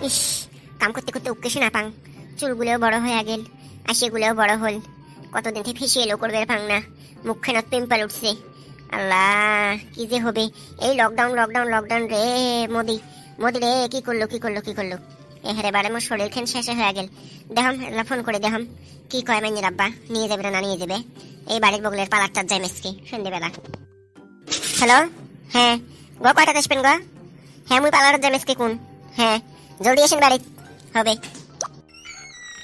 ইস, কাম করতে করতে উকেশে না পাং, চুলগুলোও বড় হয়ে গেল, আর সেগুলোও বড় হল। কতদিন থেকে ফেসিয়ালও করবে পাং না, মুখখানত পিম্পল উঠছে। আল্লাহ, কি যে হবে! এই লকডাউন লকডাউন লকডাউন রে। মোদি মোদি রে, কি করলো কি করলো কি করলো! এহারে বারে মোর শরীর খান শেষে হয়ে গেল। দেখাম এলা ফোন করে দেখাম কি কয় মাইনের আব্বা, নিয়ে যাবে না নিয়ে যাবে। এই বাড়ির বগলের পালারটার যাই মেসকে সন্ধ্যেবেলা। হ্যালো, হ্যাঁ গো, কয়টা আসবেন গো? হ্যাঁ, মুই পালার যাই মেসকে কোন। হ্যাঁ, জলদি আসেন বাড়ি হবে।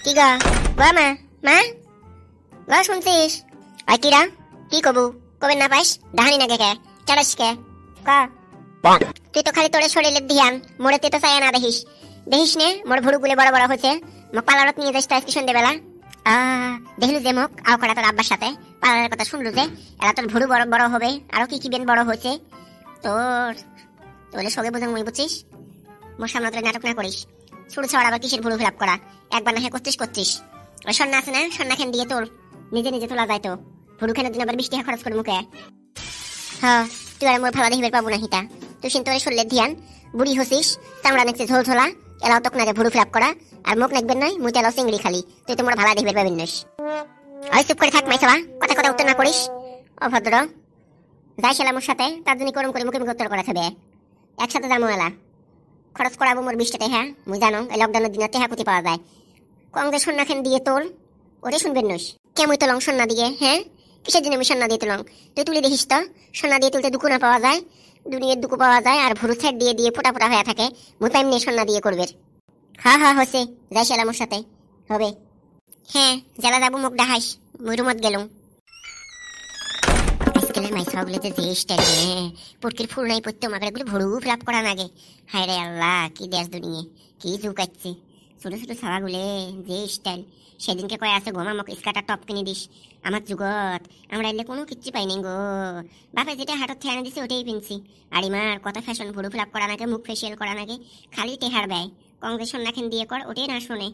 কি গো গো মা, মা গো শুনছিস? আর কিরা কি কবু কবে না পাইস, ডাহানি না কে চালাস কে ক? তুই তো খালি তোর শরীরের ধ্যান, মোড়ে তুই তো চাই না দেখিস। দেখিস নে মোর ভুরুগুলো বড় বড় হচ্ছে। মোক পালারত নিয়ে যাস তো আজকে সন্ধ্যেবেলা। দেখলু যে মোক আও করা তোর আব্বার সাথে পালারের কথা শুনলু যে, এরা তোর ভুরু বড় বড় হবে, আরো কি কি বেন বড় হচ্ছে তোর। তোলে সবে বোঝাং মুই, বুঝছিস? মোর সামনে তোর নাটক না করিস। ছোট ছাড়া আবার কিসের ভুরু ফিলাপ করা, একবার না হ্যাঁ করছিস। ওই সন্না আছে না, সন্না খান দিয়ে তোর নিজে নিজে তোলা যায় তো। ভুরু খানের দিন আবার 20 টাকা খরচ করে মুখে। হ্যাঁ, তুই আর মোর ভালো দেখিবার পাবো না হিতা। তুই কিন্তু তোর শরীরের ধ্যান, বুড়ি হসিস, চামড়া নেকছে ঝোল ঝোলা, এলাও তোক নাগে ভুরু ফিলাপ করা, আর মুখ নাকবেন নয়, মুই তেলাও চিংড়ি খালি। তুই তো মোর ভালো দেখিবার পাবেন না। ওই চুপ করে থাক মাইছাবা, কথা কথা উত্তর না করিস। অভদ্র, যাই শালা মোর সাথে, তার জন্য করম করে মুখে মুখে উত্তর করা থাকবে। একসাথে যাবো এলা, খরচ করাবো মোর 20 টাকা। হ্যাঁ, মুই জানো এই লকডাউনের দিনে টেহা কুতি পাওয়া যায়। কং যে সন্না খান দিয়ে তোর ওরে শুনবেন নস। কেমন তো লং সন্না দিয়ে? হ্যাঁ, কিসের জন্য আমি সন্না দিয়ে তুলং? তুই তুলে দেখিস তো, সন্না দিয়ে তুলতে দুকুনা পাওয়া যায়, দুনিয়ার দুকু পাওয়া যায়, আর ভুরু সাইড দিয়ে দিয়ে ফোটা ফোটা হয়ে থাকে। মুই পাইম নিয়ে সন্না দিয়ে করবে। হ্যাঁ হ্যাঁ হসে, যাই শালা মোর সাথে হবে। হ্যাঁ, জেলা যাবো, মুখ ডাহাইস, মুই রুমত গেলুম। আজকালের মাইসাগুলোতে যে স্টাইল, পুটকির ফুল নাই পড়তে আমাকে এগুলো ভরু ফিলাপ করা নাগে। হায় রে আল্লাহ, কি দেশ দুনিয়ে, কি ঝুঁকাচ্ছে ছোট ছোট ছাওয়াগুলে, যে স্টাইল। সেদিনকে কয়ে আছে গোমা আমাকে স্কার্টার টপ কিনে দিস। আমার যুগত আমরা এলে কোনো কিচ্ছু পাইনি গো। বাপে যেটা হাটত থেয়ানো দিছে ওটাই পিনছি। আর ইমার কত ফ্যাশন, ভরু ফিলাপ করা নাগে, মুখ ফেসিয়াল করা নাগে, খালি টেহার ব্যয়। কংগ্রেস নাখেন দিয়ে কর, ওটাই না শোনে।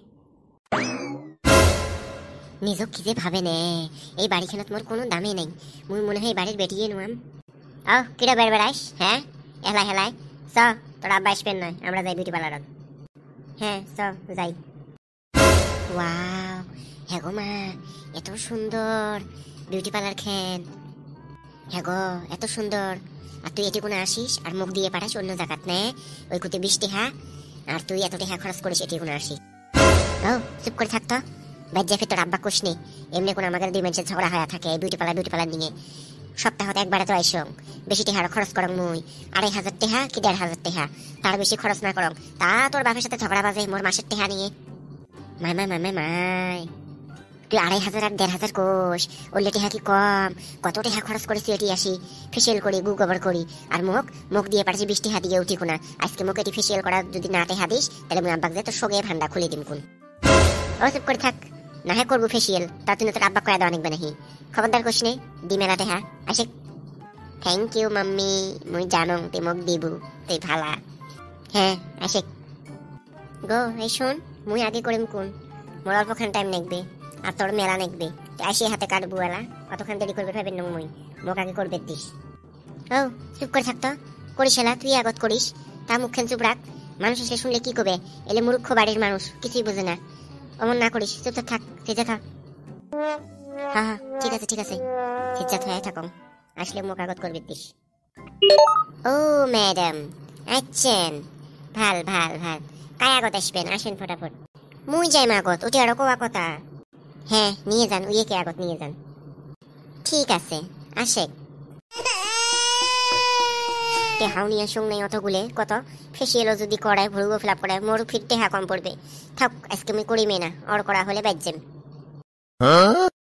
নিজক কি যে ভাবে নে, এই বাড়িখানত মোর কোনো দামে নেই। মুই মনে হয় বাড়ির বেটিয়ে নুয়াম। আও কিরা বের বেড়াইস? হ্যাঁ, হেলাই হেলাই চ, তোর আব্বা আসবেন নয়, আমরা যাই বিউটি পার্লারত। হ্যাঁ চ যাই। ওয়াও, হ্যাঁ গো মা, এত সুন্দর বিউটি পার্লার খেন। হ্যাঁ গো, এত সুন্দর। আর তুই এটি কোনো আসিস আর মুখ দিয়ে পাঠাস অন্য জায়গাত নে, ওই কুতে 20 টাকা, আর তুই এত টাকা খরচ করিস এটি কোনো আসি। ও চুপ করে থাকতো, বাজ্যাফে তোর আব্বা কোষ নেই। এমনি কোনো আমাদের 2 মাসের ঝগড়া হয়ে থাকে বিউটি পার্লার নিয়ে। সপ্তাহতে একবারে তো আইসং, বেশি টেহার খরচ করং মুই। 2500 টাকা কি 1500 টাকা, তার বেশি খরচ না করং। তা তোর বাপের সাথে ঝগড়া বাজে মোর মাসের টেহা নিয়ে। মাই মাই মাই মাই মাই, তুই 2500 আর 1500 কোষ, ওর টেহা কি কম? কত টেহা খরচ করেছি এটি আসি, ফেসিয়াল করি, গু গোবর করি, আর মুখ দিয়ে পারছি 20 টাকা দিয়ে উঠি কোনা। আজকে মুখ এটি ফেসিয়াল করা যদি না টেহা দিস, তাহলে মুই আব্বাক যে তোর সগে ভান্ডা খুলে দিম কোন। ও চুপ করে থাক, না হ্যাঁ করবো ফেসিয়াল, তার জন্য তোর আব্বা কয়া দেওয়া অনেকবে নাহি। খবরদার কোশ নে, দি মেলাতে। হ্যাঁ আসে। থ্যাংক ইউ মাম্মি, মুই জানো তুই মোক দিবু, তুই ভালা। হ্যাঁ আসে গো। এই শোন, মুই আগে করিম কোন, মোর অল্পখান টাইম নেকবে, আর তোর মেলা নেকবে। আসি হাতে কাটবো এলা, অতখান দেরি করবে ভাবেন না মুই, মোক আগে করবে দিস। ও চুপ করে থাকতো, করিস এলা, তুই আগত করিস, তা মুখখান চুপ রাখ। মানুষ এসে শুনলে কি কবে, এলে মূর্খ বাড়ির মানুষ, কিছুই বোঝে না। অমন না করিস, চুপ থাক, সেজা থাক। হ্যাঁ হ্যাঁ ঠিক আছে ঠিক আছে, সেজা হয়ে থাকম, আসলে মুখ আগত করবে দিস। ও ম্যাডাম আচ্ছেন, ভাল ভাল ভাল, কায় আগত আসবেন? আসেন ফটাফট। মুই যাই আগত, ওটি আরো কোয়া কথা। হ্যাঁ নিয়ে যান, উইকে আগত নিয়ে যান। ঠিক আছে আসে। টেহাও নিয়ে সঙ্গ নেই অতগুলে, কত ফেসিয়ালও যদি করায়, ভুরু ফিলাপ করায়, মোর ফির টেহা কম পড়বে। থাক আজকে আমি করিমে না, অর করা হলে বাজ্যেম।